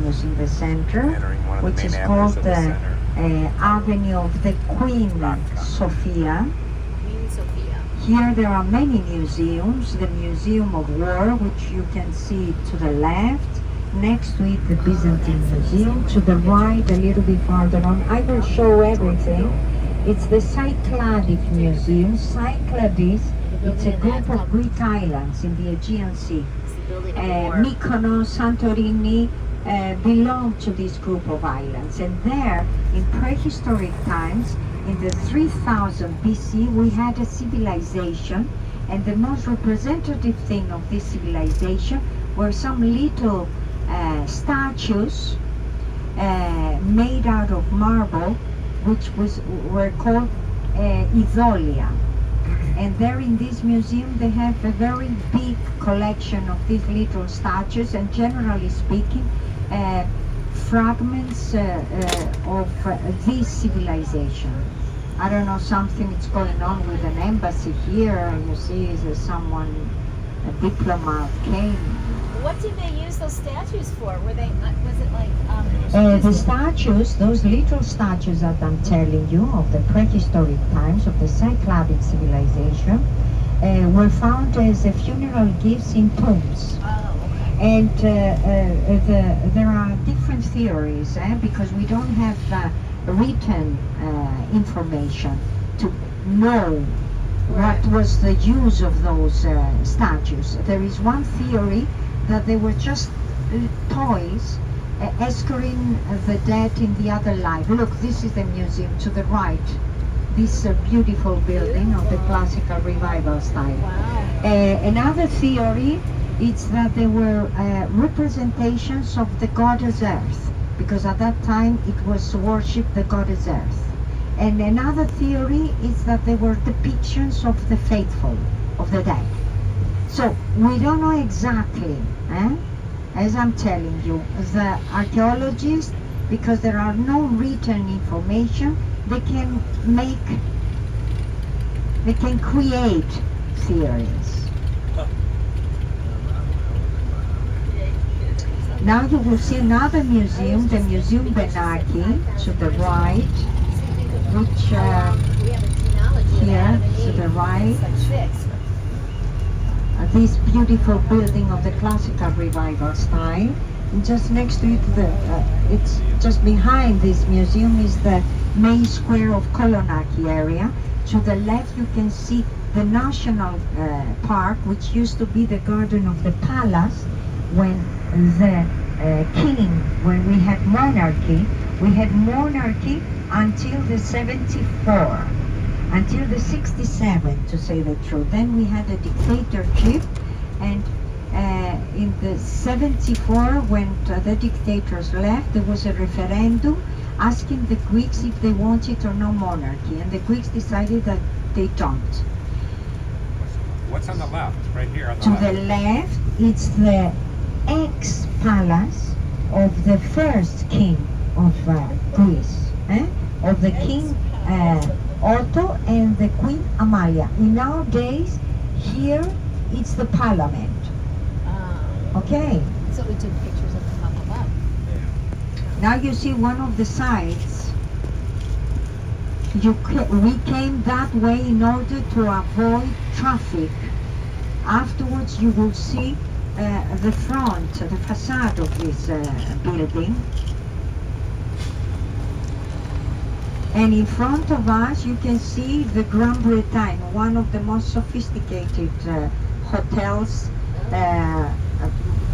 terminus in the center, Entering one of the which main is avenues called of the the center. Avenue of the Queen Sophia. Queen Sophia. Here there are many museums. The Museum of War, which you can see to the left. Next to it, the Byzantine Museum. To the right, a little bit farther on. I will show everything. It's the Cycladic Museum. Cyclades, it's a group of Greek islands in the Aegean Sea. Mykonos, Santorini belong to this group of islands. And there, in prehistoric times, in the 3000 BC, we had a civilization, and the most representative thing of this civilization were some little statues made out of marble, which were called idolia. And there in this museum they have a very big collection of these little statues, and generally speaking fragments of this civilization. I don't know, something is going on with an embassy here. You see, someone, a diplomat came. What did they use those statues for? Were they, was it like, The statues, those little statues that I'm telling you of the prehistoric times of the Cycladic civilization, were found as funeral gifts in tombs. oh, okay. And there are different theories, because we don't have written information to know what was the use of those statues. There is one theory that they were just toys escorting the dead in the other life. Look, this is the museum to the right. This beautiful building of the classical revival style. Wow. Another theory is that they were representations of the goddess Earth, because at that time it was to worship the goddess Earth. And another theory is that they were depictions of the faithful, of the dead. So we don't know exactly, as I'm telling you. The archaeologists, because there are no written information, they can create theories. Now you will see another museum, the Museum Benaki, to the right, which here to the right, this beautiful building of the classical revival style. And just next to it, it's just behind this museum is the main square of Kolonaki area. To the left you can see the national park, which used to be the garden of the palace when the king, when we had monarchy until the 74, until the 67 to say the truth. Then we had a dictatorship, and in the 74, when the dictators left, there was a referendum asking the Greeks if they wanted or no monarchy, and the Greeks decided that they don't. What's on the left? Right here on the To left. the left, it's the ex-palace of the first king of Greece, of the king Otto and the Queen Amalia. In our days, here it's the parliament. Okay. So we took pictures of them up above. Now you see one of the sides. We came that way in order to avoid traffic. Afterwards, you will see the front, the facade of this building. And in front of us, you can see the Grand Bretagne, one of the most sophisticated hotels,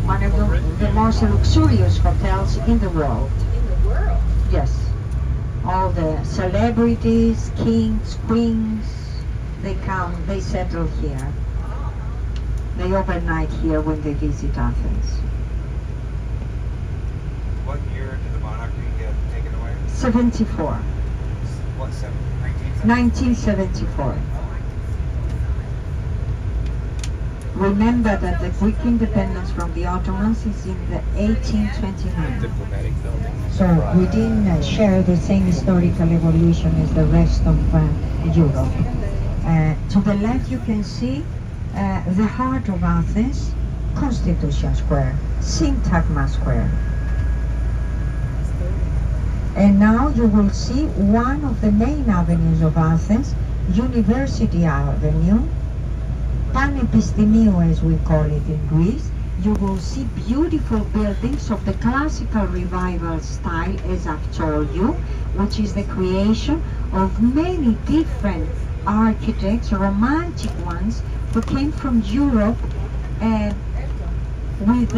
one of the most luxurious hotels in the world. In the world? Yes. All the celebrities, kings, queens, they come, they settle here. They overnight here when they visit Athens. What year did the monarchy get taken away? 74. What, 1974. Remember that the Greek independence from the Ottomans is in the 1829. Diplomatic building. So we didn't share the same historical evolution as the rest of Europe. To the left you can see the heart of Athens, Constitution Square, Syntagma Square. And now you will see one of the main avenues of Athens, University Avenue, Panepistemio as we call it in Greece. You will see beautiful buildings of the classical revival style, as I've told you, which is the creation of many different architects, romantic ones, who came from Europe with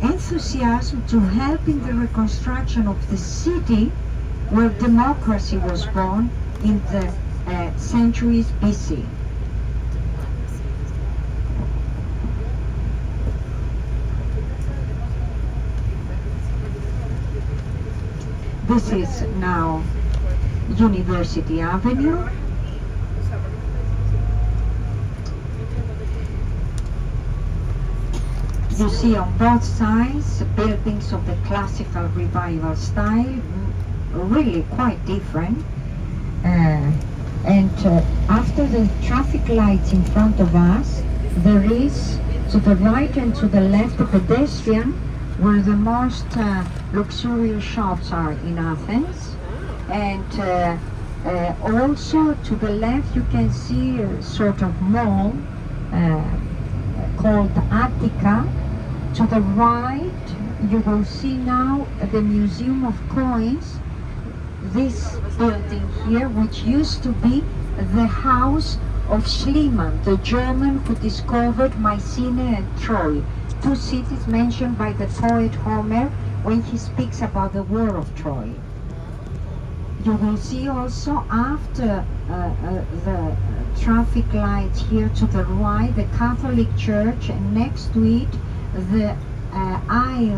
enthusiasm to help in the reconstruction of the city where democracy was born in the centuries BC. This is now University Avenue. You see on both sides buildings of the classical revival style, really quite different. After the traffic lights in front of us, there is to the right and to the left a pedestrian where the most luxurious shops are in Athens. And also to the left you can see a sort of mall called Attica. To the right you will see now the Museum of Coins, this building here, which used to be the house of Schliemann, the German who discovered Mycenae and Troy, two cities mentioned by the poet Homer when he speaks about the War of Troy. You will see also after the traffic lights here to the right the Catholic Church, and next to it the eye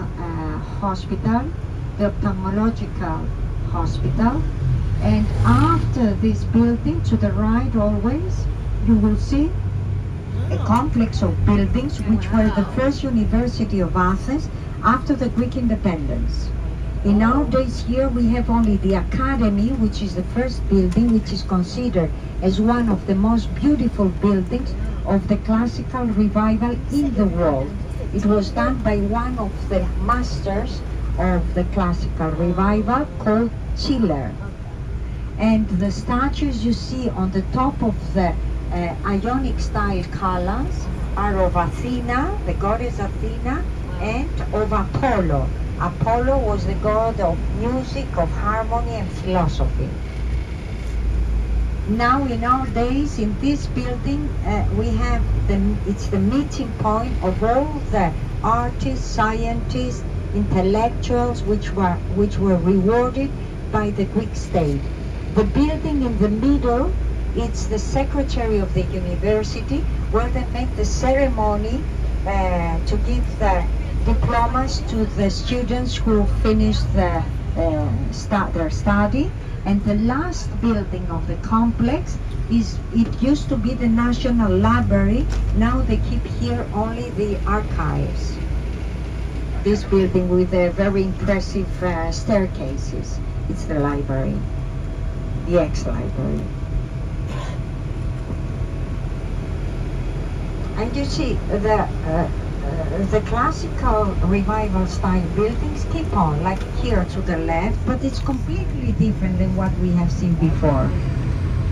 hospital, the ophthalmological hospital. And after this building to the right always you will see a complex of buildings which were the first University of Athens after the Greek independence. In our days here we have only the Academy, which is the first building, which is considered as one of the most beautiful buildings of the classical revival in the world. It was done by one of the masters of the classical revival called Schiller. And the statues you see on the top of the Ionic style columns are of Athena, the goddess Athena, and of Apollo. Apollo was the god of music, of harmony and philosophy. Now in our days in this building we have it's the meeting point of all the artists, scientists, intellectuals which were rewarded by the Greek state. The building in the middle, it's the secretary of the university where they make the ceremony to give the diplomas to the students who finish their study. And the last building of the complex it used to be the National Library. Now they keep here only the archives. This building with the very impressive staircases, it's the library, the ex-library. And you see the classical revival style buildings keep on, like here to the left, but it's completely different than what we have seen before.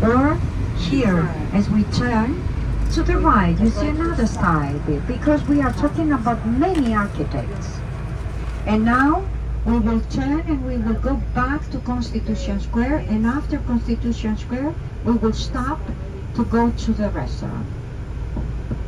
Or here, as we turn to the right, you see another style, because we are talking about many architects. And now we will turn and we will go back to Constitution Square, and after Constitution Square we will stop to go to the restaurant.